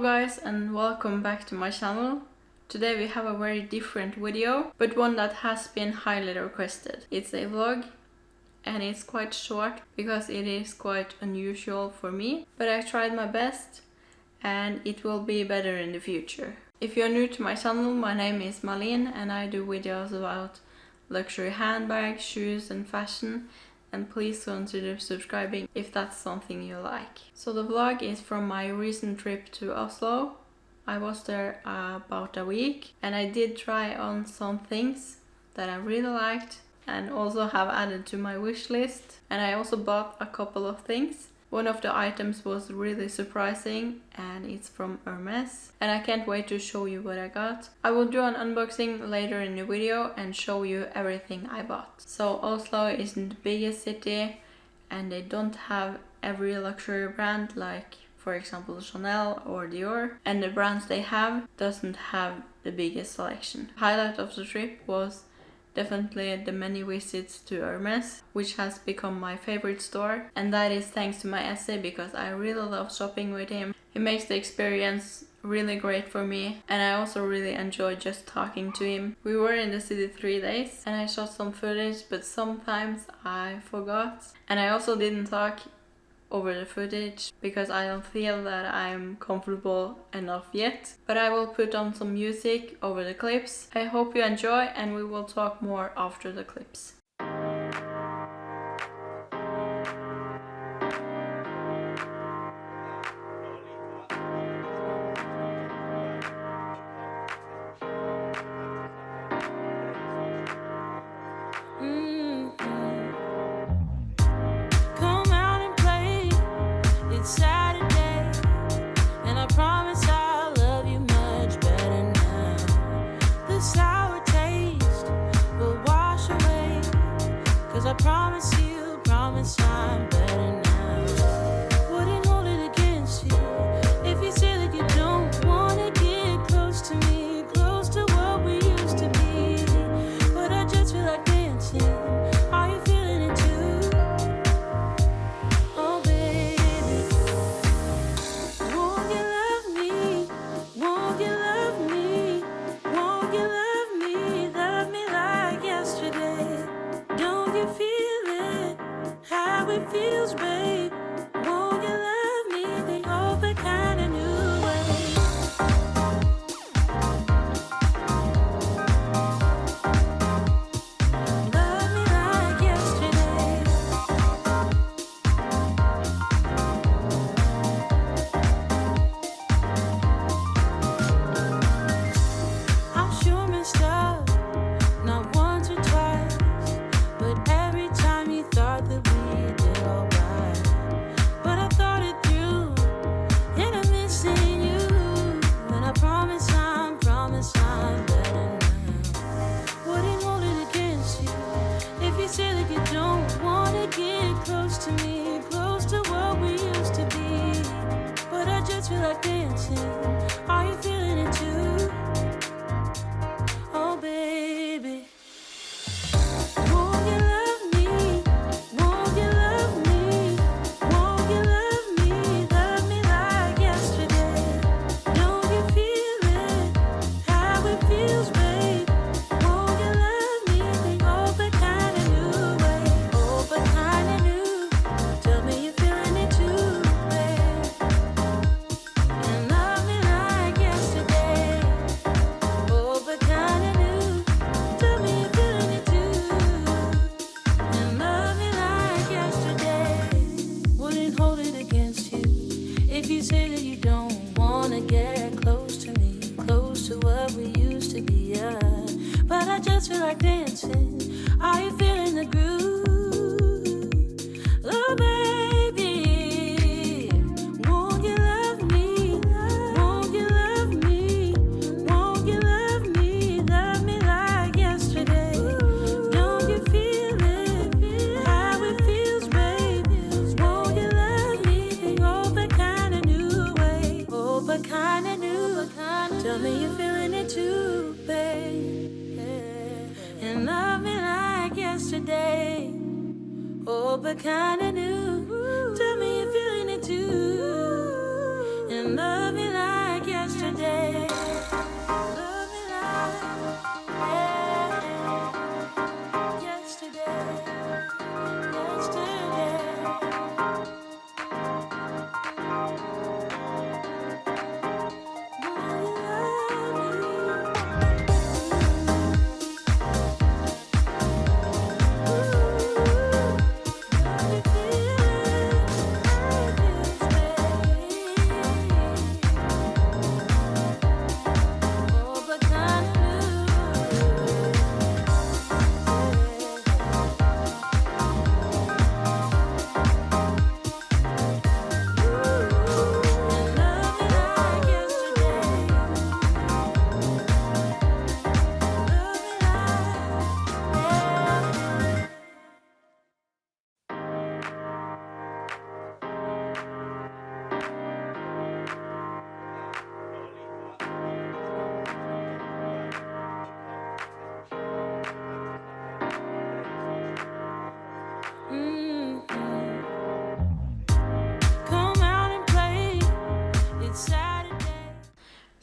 guys, and welcome back to my channel. Today we have a very different video, but one that has been highly requested. It's a vlog and it's quite short because it is quite unusual for me, but I tried my best and it will be better in the future. If you're new to my channel, my name is Marlene and I do videos about luxury handbags, shoes and fashion, and please consider subscribing if that's something you like. So the vlog is from my recent trip to Oslo. I was there about a week and I did try on some things that I really liked and also have added to my wish list, and I also bought a couple of things. One of the items was really surprising and it's from Hermes, and I can't wait to show you what I got. I will do an unboxing later in the video and show you everything I bought. So Oslo isn't the biggest city and they don't have every luxury brand like for example Chanel or Dior, and the brands they have doesn't have the biggest selection. Highlight of the trip was definitely the many visits to Hermes, which has become my favorite store, and that is thanks to my essay because I really love shopping with him. He makes the experience really great for me and I also really enjoy just talking to him. We were in the city 3 days and I shot some footage, but sometimes I forgot, and I also didn't talk over the footage because I don't feel that I'm comfortable enough yet, but I will put on some music over the clips. I hope you enjoy and we will talk more after the clips. Oh, but kinda new. Tell me you're feeling it too. And love me like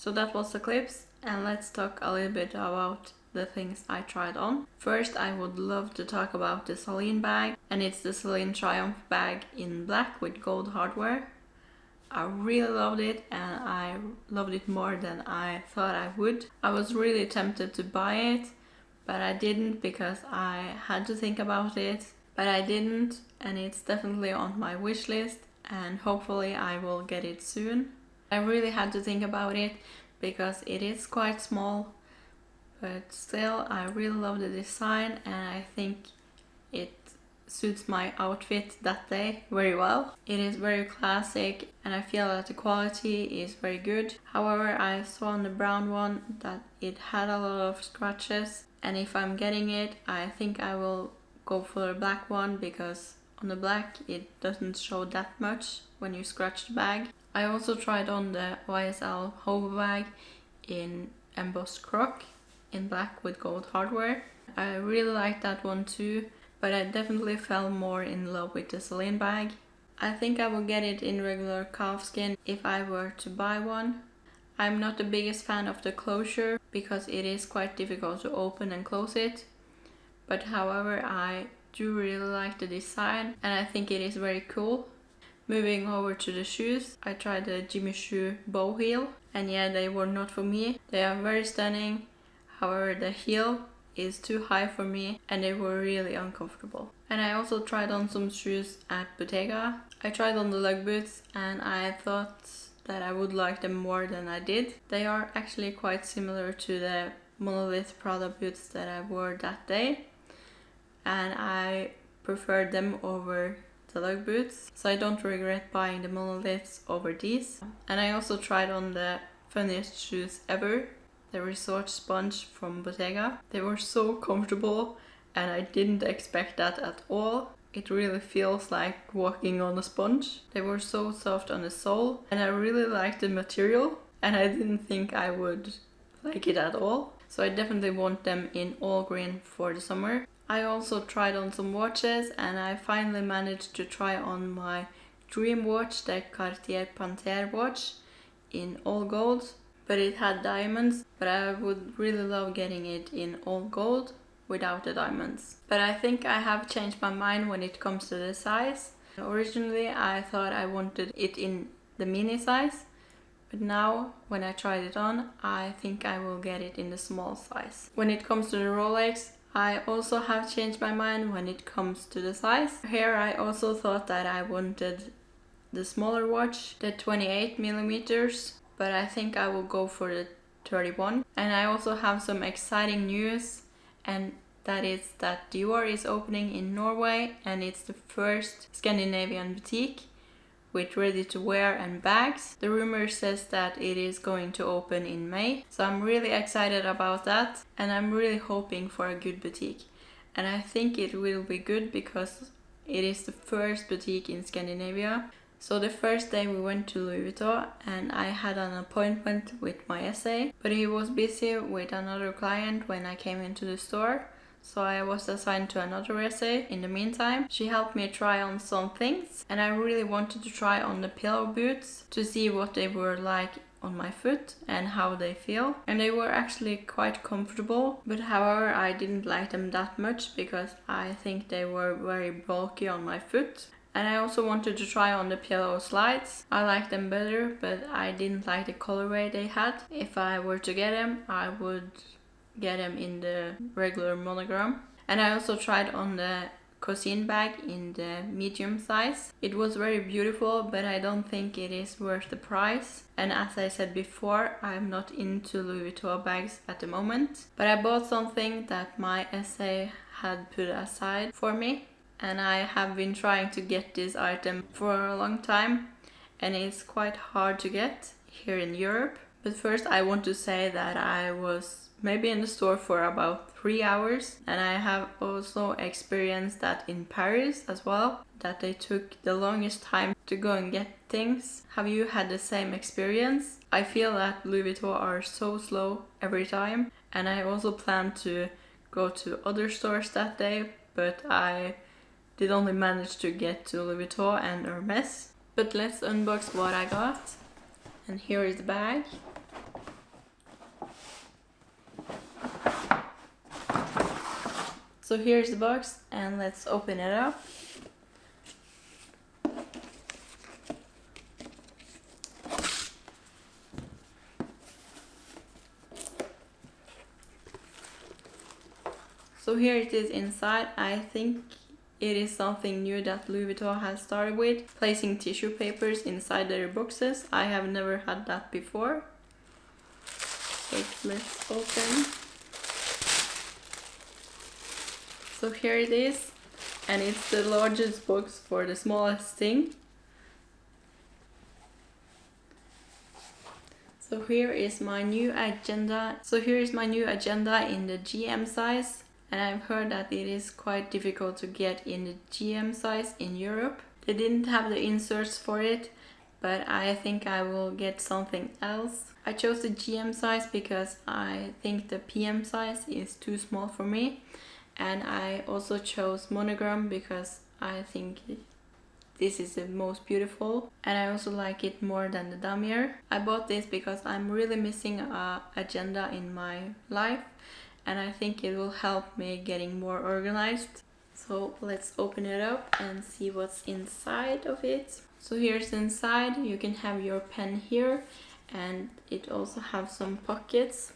So that was the clips, and let's talk a little bit about the things I tried on. First, I would love to talk about the Celine bag, and it's the Celine Triumph bag in black with gold hardware. I really loved it, and I loved it more than I thought I would. I was really tempted to buy it, but I didn't because I had to think about it. But I didn't, and it's definitely on my wish list, and hopefully I will get it soon. I really had to think about it because it is quite small, but still I really love the design, and I think it suits my outfit that day very well. It is very classic, and I feel that the quality is very good. However, I saw on the brown one that it had a lot of scratches, and if I'm getting it, I think I will go for the black one, because on the black it doesn't show that much when you scratch the bag. I also tried on the YSL hover bag in embossed croc in black with gold hardware. I really liked that one too, but I definitely fell more in love with the Celine bag. I think I would get it in regular calfskin if I were to buy one. I'm not the biggest fan of the closure because it is quite difficult to open and close it, but however I do really like the design, and I think it is very cool. Moving over to the shoes, I tried the Jimmy Choo bow heel, and yeah, they were not for me. They are very stunning, however the heel is too high for me, and they were really uncomfortable. And I also tried on some shoes at Bottega. I tried on the lug boots, and I thought that I would like them more than I did. They are actually quite similar to the Monolith Prada boots that I wore that day, and I preferred them over the lug boots, so I don't regret buying the monoliths over these. And I also tried on the funniest shoes ever, the Resort Sponge from Bottega. They were so comfortable, and I didn't expect that at all. It really feels like walking on a sponge. They were so soft on the sole, and I really liked the material, and I didn't think I would like it at all. So I definitely want them in all green for the summer. I also tried on some watches, and I finally managed to try on my dream watch, the Cartier Panthère watch in all gold, but it had diamonds, but I would really love getting it in all gold without the diamonds. But I think I have changed my mind when it comes to the size. Originally I thought I wanted it in the mini size, but now when I tried it on, I think I will get it in the small size. When it comes to the Rolex, I also have changed my mind when it comes to the size. Here I also thought that I wanted the smaller watch, the 28 millimeters, but I think I will go for the 31. And I also have some exciting news, and that is that Dior is opening in Norway, and it's the first Scandinavian boutique with ready-to-wear and bags. The rumor says that it is going to open in May, so I'm really excited about that, and I'm really hoping for a good boutique. And I think it will be good because it is the first boutique in Scandinavia. So the first day we went to Louis Vuitton, and I had an appointment with my SA, but he was busy with another client when I came into the store. So I was assigned to another SA in the meantime. She helped me try on some things, and I really wanted to try on the pillow boots to see what they were like on my foot and how they feel. And they were actually quite comfortable, but however I didn't like them that much because I think they were very bulky on my foot. And I also wanted to try on the pillow slides. I liked them better, but I didn't like the colorway they had. If I were to get them, I would get them in the regular monogram. And I also tried on the Celine bag in the medium size. It was very beautiful, but I don't think it is worth the price. And as I said before, I'm not into Louis Vuitton bags at the moment. But I bought something that my SA had put aside for me, and I have been trying to get this item for a long time, and it's quite hard to get here in Europe. But first I want to say that I was maybe in the store for about 3 hours, and I have also experienced that in Paris as well, that they took the longest time to go and get things. Have you had the same experience? I feel that Louis Vuitton are so slow every time, and I also planned to go to other stores that day, but I did only manage to get to Louis Vuitton and Hermes. But let's unbox what I got. And here is the bag. So here's the box and let's open it up. So here it is inside. I think it is something new that Louis Vuitton has started with, placing tissue papers inside their boxes. I have never had that before. Wait, let's open. So here it is, and it's the largest box for the smallest thing. So here is my new agenda. In the GM size. And I've heard that it is quite difficult to get in the GM size in Europe. They didn't have the inserts for it, but I think I will get something else. I chose the GM size because I think the PM size is too small for me. And I also chose monogram because I think this is the most beautiful. And I also like it more than the damier. I bought this because I'm really missing an agenda in my life. And I think it will help me getting more organized. So let's open it up and see what's inside of it. So here's inside. You can have your pen here, and it also has some pockets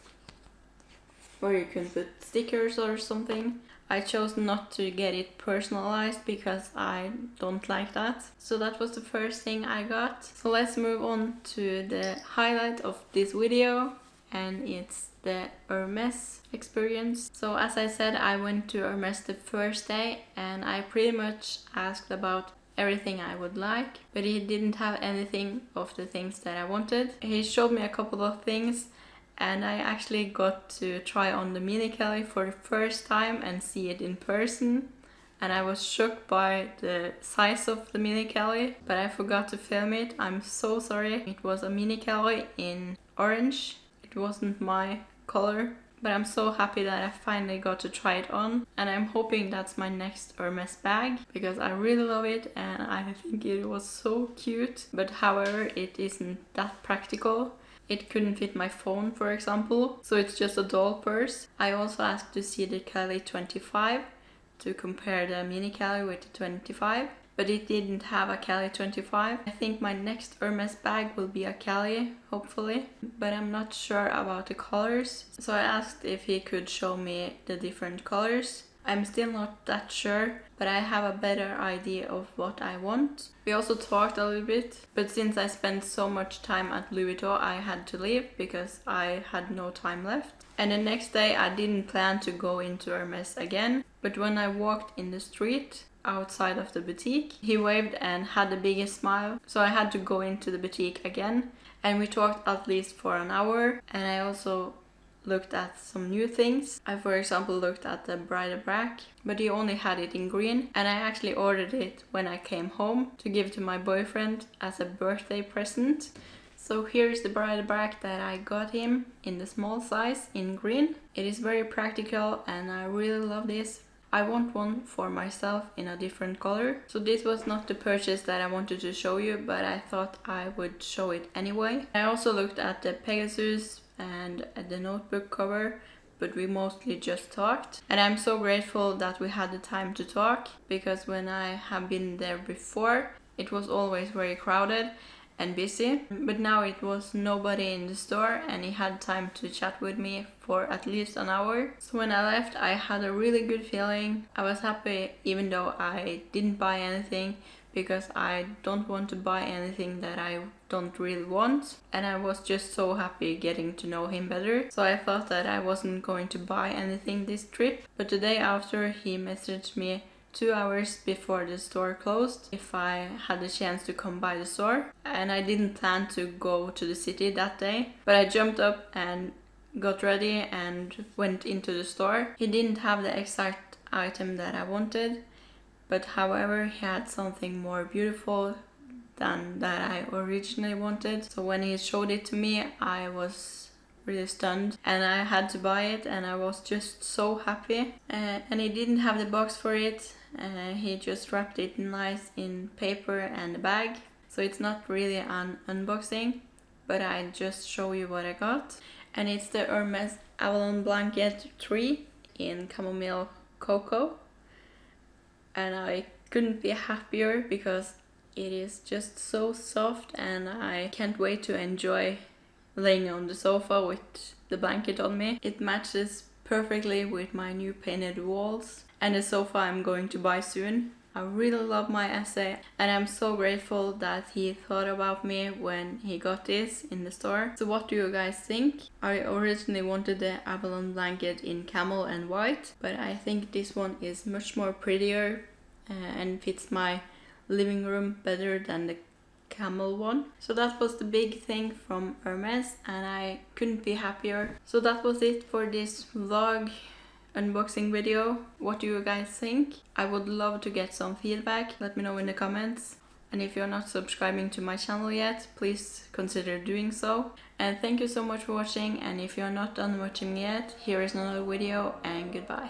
where you can put stickers or something. I chose not to get it personalized because I don't like that. So that was the first thing I got. So let's move on to the highlight of this video, and it's the Hermes Experience. So as I said, I went to Hermes the first day and I pretty much asked about everything I would like, but he didn't have anything of the things that I wanted. He showed me a couple of things and I actually got to try on the mini Kelly for the first time and see it in person. And I was shocked by the size of the mini Kelly, but I forgot to film it. I'm so sorry. It was a mini Kelly in orange. It wasn't my color, but I'm so happy that I finally got to try it on, and I'm hoping that's my next Hermes bag because I really love it and I think it was so cute. But however, it isn't that practical. It couldn't fit my phone, for example, so it's just a doll purse. I also asked to see the Kelly 25 to compare the mini Kelly with the 25. But it didn't have a Kelly 25. I think my next Hermes bag will be a Kelly, hopefully. But I'm not sure about the colors. So I asked if he could show me the different colors. I'm still not that sure, but I have a better idea of what I want. We also talked a little bit, but since I spent so much time at Louis Vuitton, I had to leave because I had no time left. And the next day I didn't plan to go into Hermes again, but when I walked in the street, outside of the boutique, he waved and had the biggest smile, so I had to go into the boutique again, and we talked at least for an hour. And I also looked at some new things. I, for example, looked at the bric-a-brac, but he only had it in green, and I actually ordered it when I came home to give to my boyfriend as a birthday present. So here's the bric-a-brac that I got him in the small size in green. It is very practical and I really love this. I want one for myself in a different color. So this was not the purchase that I wanted to show you, but I thought I would show it anyway. I also looked at the Pegasus and at the notebook cover, but we mostly just talked. And I'm so grateful that we had the time to talk, because when I have been there before, it was always very crowded and busy, but now it was nobody in the store and he had time to chat with me for at least an hour. So when I left, I had a really good feeling. I was happy even though I didn't buy anything, because I don't want to buy anything that I don't really want, and I was just so happy getting to know him better. So I thought that I wasn't going to buy anything this trip, but the day after he messaged me 2 hours before the store closed if I had the chance to come by the store, and I didn't plan to go to the city that day, but I jumped up and got ready and went into the store. He didn't have the exact item that I wanted, but however he had something more beautiful than that I originally wanted. So when he showed it to me, I was really stunned and I had to buy it, and I was just so happy. And he didn't have the box for it. He just wrapped it nice in paper and a bag. So it's not really an unboxing, but I just show you what I got. And it's the Hermes Avalon Blanket 3 in chamomile cocoa, and I couldn't be happier because it is just so soft, and I can't wait to enjoy laying on the sofa with the blanket on me. It matches perfectly with my new painted walls and the sofa I'm going to buy soon. I really love my essay, and I'm so grateful that he thought about me when he got this in the store. So what do you guys think? I originally wanted the Avalon blanket in camel and white, but I think this one is much more prettier and fits my living room better than the camel one. So that was the big thing from Hermes, and I couldn't be happier. So that was it for this vlog unboxing video. What do you guys think? I would love to get some feedback. Let me know in the comments. And if you're not subscribing to my channel yet, please consider doing so. And thank you so much for watching, and if you're not done watching yet, here is another video, and goodbye.